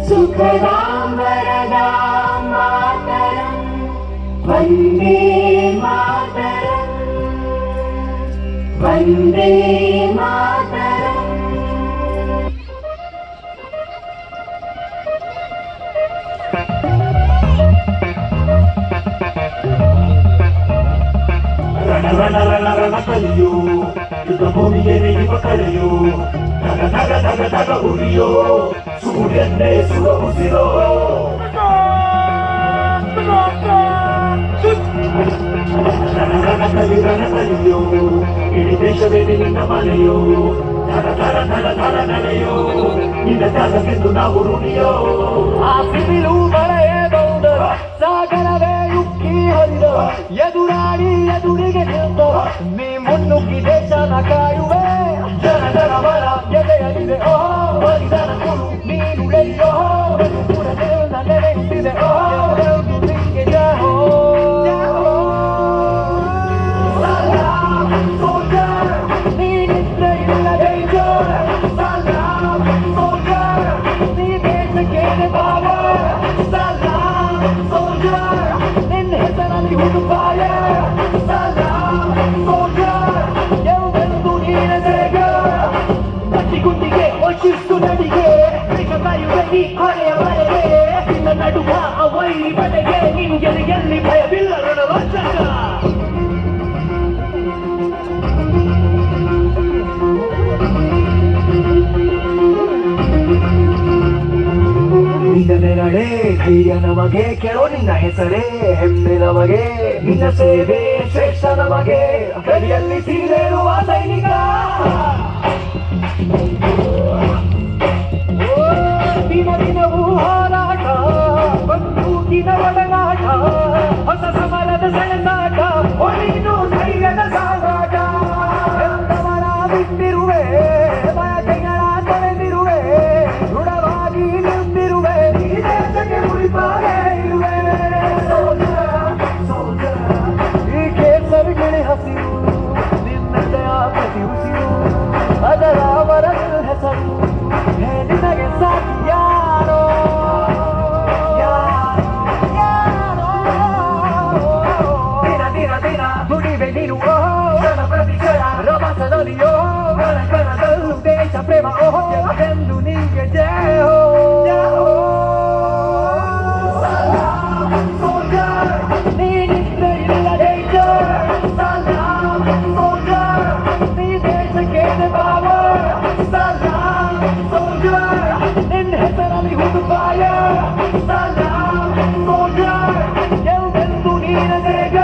सुखदां वरदां मातरं वन्दे मातरं वन्दे मातरम् ರಣಕಲಿಯೋ ಯುದ್ಧ ಭೂಮಿಗೆ ನೆಗೆಯುವ ಕಲೆಯೋ ಧಗ ಧಗ ಧಗ ಧಗ ಉರಿಯೋ ಸೂರ್ಯನ್ನೇ ಸುಡ ಉಸಿರೋ ರಣಕಲಿಯೋ ಇಡೀ ದೇಶವೇ ನಿನ್ನ ಮನೆಯೋ ಧರ ಧರ ಧರ ಧರ ನಡೆಯೋ ನಿನ್ನ ತ್ಯಾಗಕ್ಕೆಂದು ನಾವು ಋಣಿಯೋ ಆ ಸಿಬಿಲು ಮಳೆಯೇ ಬಂದ ಸಾಗರವೇ ಉಕ್ಕಿ ಹರಿದ ಎದುರಾಡಿ ಎದುರಿಗೆ ನಿಂತ ನೀ ಮುನ್ನುಗ್ಗಿ ದೇಶನ ಕಾಯುವೆ ಜನರ ಬಲ ಎದೆಯಲಿದೆ ಓ ಬಲಿದಾನ ಕೊಡು ನೀನು ನಡೆಯೋ ಪುರದೆ ನಡೆಯುತ್ತಿದೆ ಓ ನಿಂಗೆ ಜಾಹೋ ನೀನಿದ್ರೆ ಇಲ್ಲ ಡೇಂಜರ್ ನೀ ದೇಶಕ್ಕೆ ಪವರ್ ನಿನ್ನ ಹೆಸರಲ್ಲಿ ಹುಡುಕಾಯ ಎಲ್ಲೆಂದು ನೀನದೆಗ ಕಟ್ಟಿಗುಂಡಿಗೆ ಒಚ್ಚಿಸ್ತು ನಡಿಗೆ ಕಾಯುವೆ ಈ ಹೊರೆಯವರೆಗೆ ನಿನ್ನ ನಡುವ ಅವೈರಿ ಬಡೆಗೆ ನಿನ್ಗೆ ಎಲ್ಲಿ ಭಯವಿಲ್ಲ ರಣರೋಚಕ ನಿನ್ನದೆರಡೆ ಧೈರ್ಯ ನಮಗೆ ಕೇಳೋ ನಿನ್ನ ಹೆಸರೇ ಹೆಮ್ಮೆ ನಮಗೆ ನಿನ್ನ ಸೇವೆ ಶ್ರೇಷ್ಠ ನಮಗೆ ಗಡಿಯಲ್ಲಿ ಸೀರೇಳುವ ಸೈನಿಕ ದಿನ ದಿನವೂ ಹೋರಾಟ ಬಂದೂಕಿನ ಒಡನಾಟ ಹೊಸ ಸಮರದ ಸೆಳೆದಾಟ ಒಳಿದು ಧೈರ್ಯದ ಸಾಗಾಟ ಎಂದವರ ಬಿಟ್ಟಿರುವೆ ಬಯಕೆಗಳ ತೊರೆದಿರುವೆ ದೃಢವಾಗಿ ನಿಂತಿರುವೆ ಈ ದೇಶಕ್ಕೆ ಉಳಿಪಾಗೆ ಇರುವೆ ಈ ಕೇಸರಿ ಗಿಳಿ ಹಸಿರು ನಿನ್ನದೇ ಪ್ರತಿ ಉಸಿರು ಅದರ ವರದು ಹೆಸರು ನಿನಗೆ ಸಾಕು ಯಾರೋ ದಿನ ದಿನ ದಿನ ದುಡಿವೆ ನೀನು ಜನ ಪ್ರತಿ ಕ್ಷಣ ರಭಸದಲ್ಲಿಯೋ ಕಣದಲ್ಲೂ ದೇಶ ಪ್ರೇಮ ಓಹೋ ಎಂದು ನಿಂಗೆ ಜಯ ನೀನಿದ್ರೆ ಇಲ್ಲ ಡೇಂಜರ್ ನೀ ದೇಶಕ್ಕೆ ಪವರ್ ನಿನ್ನ ಹೆಸರಲ್ಲಿ ಹುಡುಕಾಯ ಎಲ್ಲೆಂದು ನೀನದೆಗ